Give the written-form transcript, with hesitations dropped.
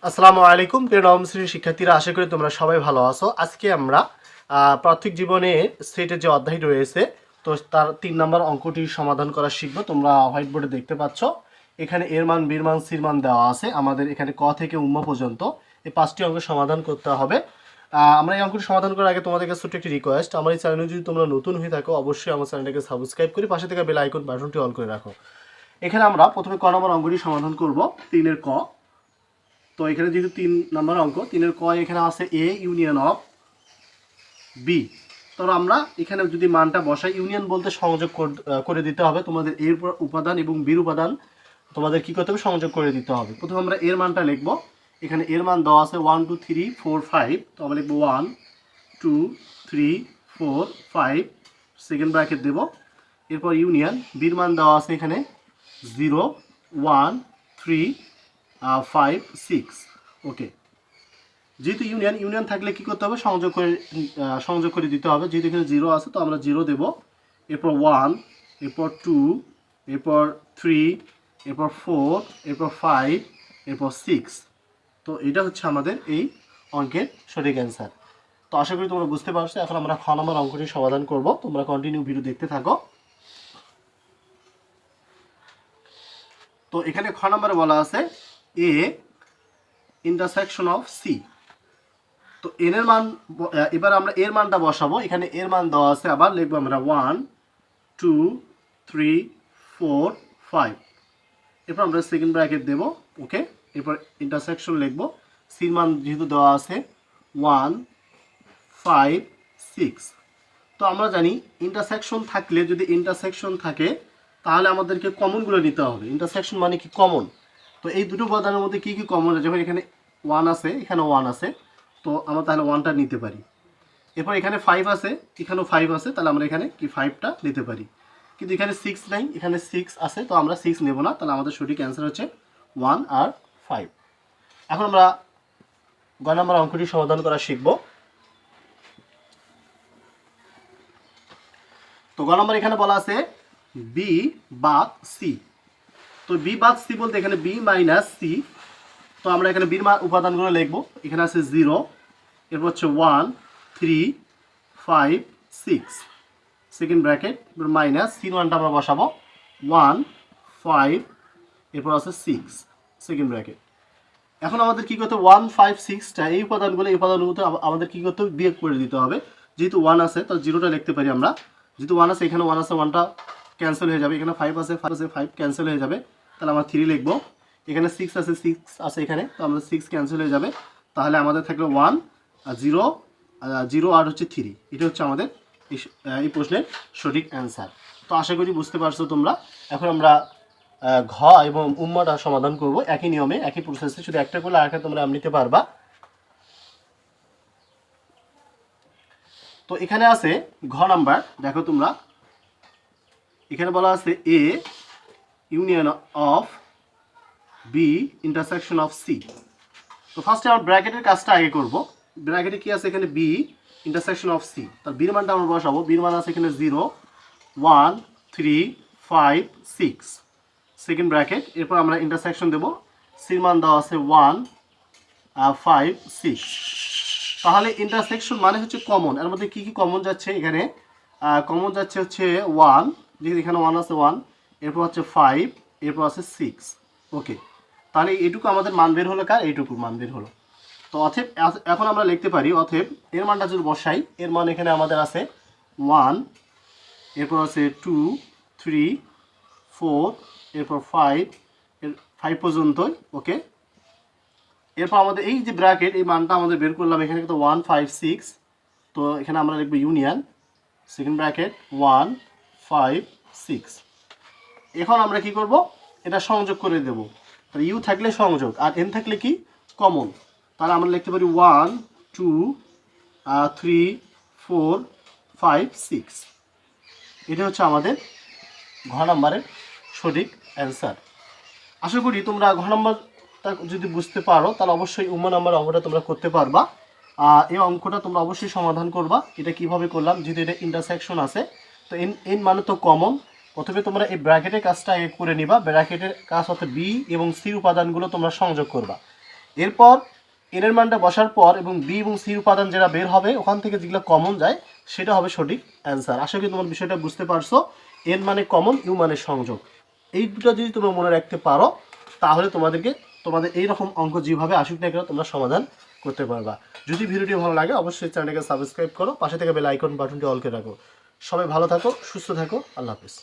আসসালামু আলাইকুম প্রিয় নবম শ্রেণীর শিক্ষার্থীরা, আশা করি তোমরা সবাই ভালো আছো। আজকে আমরা প্রাথমিক জীবনে সেটের যে অধ্যায় রয়েছে তো তার 3 নম্বর অঙ্কটি সমাধান করা শিখবো। তোমরা হোয়াইট বোর্ডে দেখতে পাচ্ছ এখানে এর মান, বীর মান, সির মান দেওয়া আছে। আমাদের এখানে ক থেকে উম্ম পর্যন্ত এই 5টি অঙ্ক সমাধান করতে হবে। আমরা এই অঙ্কটি সমাধান করার আগে তোমাদের কাছে ছোট্ট একটি রিকোয়েস্ট, আমার এই চ্যানেলে যদি তোমরা নতুন হয়ে থাকো অবশ্যই আমার চ্যানেলটাকে সাবস্ক্রাইব করে পাশে থেকে বেল আইকন বাটনটি অন করে রাখো। এখানে আমরা প্রথমে ক নম্বর অঙ্কটি সমাধান করব, 3-এর ক। তো এখানে যেহেতু 3 নম্বর অঙ্ক, 3-এর ক এখানে আছে এ ইউনিয়ন অফ বি। তো আমরা এখানে যদি মানটা বসাই, ইউনিয়ন বলতে সংযোগ করে দিতে হবে। তোমাদের এর উপাদান এবং বির উপাদান তোমাদের কি করতে হবে, সংযোগ করে দিতে হবে। প্রথমে আমরা এর মানটা লিখবো। এখানে এর মান দেওয়া আছে 1 2 3 4 5। তো আমরা লিখবো 1 2 3 4 5, সেকেন্ড ব্র্যাকেট দেব। এরপর ইউনিয়ন বির মান দেওয়া আছে এখানে 0 1 3 5 6। ওকে, যেহেতু ইউনিয়ন থাকলে কি করতে হবে, সংযোগ করে দিতে হবে। যেহেতু এখানে 0 আছে তো আমরা 0 দেব। এরপর 1, এরপর 2, এরপর 3, এরপর 4, এরপর 5, এরপর 6। তো এটা হচ্ছে আমাদের এই অঙ্কের সঠিক অ্যান্সার। তো আশা করি তোমরা বুঝতে পারছো। এখন আমরা খ নম্বর অঙ্কটি সমাধান করব। তোমরা কন্টিনিউ ভিডিও দেখতে থাকো। তো এখানে খ নম্বরে বলা আছে এ ইন্টারসেকশন অফ সি। তো এন এর মান, এবার আমরা এর মানটা বসাবো। এখানে এর মান দেওয়া আছে, আবার লিখবো আমরা 1 2 3 4 5। এরপর আমরা সেকেন্ড ব্র্যাকেট দেব। ওকে, এরপর ইন্টারসেকশন লিখবো। সির মান যেহেতু দেওয়া আছে 1 5 6। তো আমরা জানি ইন্টারসেকশন থাকলে, যদি ইন্টারসেকশন থাকে তাহলে আমাদেরকে কমনগুলো নিতে হবে। ইন্টারসেকশন মানে কি, কমন। তো এই দুটো উপাদানের মধ্যে কি কি কমন আছে, যেমন এখানে 1 আছে, এখানে 1 আছে, তো আমরা তাহলে 1টা নিতে পারি। এরপর এখানে 5 আছে, এখানেও 5 আছে, তাহলে আমরা এখানে কি 5টা নিতে পারি। কিন্তু এখানে 6 নাই, এখানে 6 আছে, তো আমরা 6 নেব না। তাহলে আমাদের সঠিক অ্যান্সার হচ্ছে 1 আর 5। এখন আমরা গ নম্বর অঙ্কটি সমাধান করা শিখব। তো গ নম্বর এখানে বলা আছে বি বাদ সি। তো বি বাদ সি বলতে এখানে বি মাইনাস সি। তো আমরা এখানে বির উপাদানগুলো লিখবো। এখানে আছে 0, এরপর হচ্ছে 1 3 5 6, সেকেন্ড ব্র্যাকেট, মাইনাস সির মানটা আমরা বসাবো 1 5, এরপর আছে 6, সেকেন্ড ব্র্যাকেট। এখন আমাদের কি করতে, 1 5 6টা এই উপাদানগুলো আমাদের কি করতে হবে, বিয়োগ করে দিতে হবে। যেহেতু 1 আছে তো 0টা লিখতে পারি আমরা। যেহেতু 1 আছে, এখানে 1 আছে, 1টা ক্যান্সেল হয়ে যাবে। এখানে 5 আছে, 5 ক্যান্সেল হয়ে যাবে। তাহলে আমরা 3 লিখবো। এখানে 6 আছে, 6 আছে এখানে, তো আমরা 6 ক্যান্সেল হয়ে যাবে। তাহলে আমাদের থাকলো 1 আর 0, 0 আর হচ্ছে 3। এটা হচ্ছে আমাদের এই প্রশ্নের সঠিক অ্যান্সার। তো আশা করি বুঝতে পারছো তোমরা। এখন আমরা ঘ এবং উম্মাটা সমাধান করব একই নিয়মে, একই প্রসেসে, শুধু একটা করলে আরেকটা তোমরা নিতে পারবা। তো এখানে আছে ঘ নাম্বার, দেখো তোমরা। এখানে বলা আছে a union of B intersection of C. তো ফার্স্টে আমরা ব্র্যাকেটের কাজটা আগে করব। ব্র্যাকেটে কি আছে, এখানে বি ইন্টারসেকশন অফ সি। তার বির মানটা আমরা বসাবো। বির মান আছে এখানে 0 1 3 5 6, সেকেন্ড ব্র্যাকেট। এরপর আমরা ইন্টারসেকশন দেব। সির মান দেওয়া আছে 1 5 6। তাহলে ইন্টারসেকশন মানে হচ্ছে কমন। এর মধ্যে কি কি কমন যাচ্ছে, এখানে কমন যাচ্ছে হচ্ছে 1, যেহেতু এখানে 1 আছে 1, এরপর হচ্ছে 5, এরপর আছে 6। ওকে, তাহলে এইটুকু আমাদের মান বের হলো, কার এইটুকু মান বের হলো। তো অতএব এখন আমরা লিখতে পারি, অতএব এর মানটা যদি বসাই, এর মান এখানে আমাদের আছে 1, এরপর আছে 2 3 4, এরপর 5, এর 5 পর্যন্তই। ওকে, এরপর আমাদের এই যে ব্র্যাকেট, এই মানটা আমাদের বের করলাম। এখানে কিন্তু 1 5 6, তো এখানে আমরা লিখবো ইউনিয়ন, সেকেন্ড ব্র্যাকেট 1 5 6। এখন আমরা কি করব, এটা সংযোগ করে দেব। তাহলে ইউ থাকলে সংযোগ, আর এন থাকলে কি, কমন। তাহলে আমরা লিখতে পারি 1 2 3 4 5 6। এটা হচ্ছে আমাদের ঘ নম্বরের সঠিক অ্যান্সার। আশা করি তোমরা ঘ নম্বরটা যদি বুঝতে পারো তাহলে অবশ্যই উম্ম নাম্বার অঙ্কটা তোমরা করতে পারবা। এই অঙ্কটা তোমরা অবশ্যই সমাধান করবা। এটা কিভাবে করলাম, যেহেতু এটা ইন্টারসেকশন আছে, তো এন মানে তো কমন। প্রথমে তোমরা এই ব্র্যাকেটের কাজটা আগে করে নিবা। ব্র্যাকেটের কাজ হচ্ছে বি এবং সির উপাদানগুলো তোমরা সংযোগ করবা। এরপর এন এর মানটা বসার পর এবং বি এবং সি উপাদান যেটা বের হবে ওখান থেকে যেগুলো কমন যায় সেটা হবে সঠিক অ্যান্সার। আশা করি তোমার বিষয়টা বুঝতে পারছো। এন মানে কমন, ইউ মানে সংযোগ, এই দুটো যদি তোমরা মনে রাখতে পারো তাহলে তোমাদের এইরকম অঙ্ক যেভাবে আসুক না কেন তোমরা সমাধান করতে পারবা। যদি ভিডিওটি ভালো লাগে অবশ্যই চ্যানেলকে সাবস্ক্রাইব করো, পাশে থেকে বেল আইকন বাটনটি অল করে রাখো। সবাই ভালো থাকো, সুস্থ থাকো, আল্লাহ হাফিজ।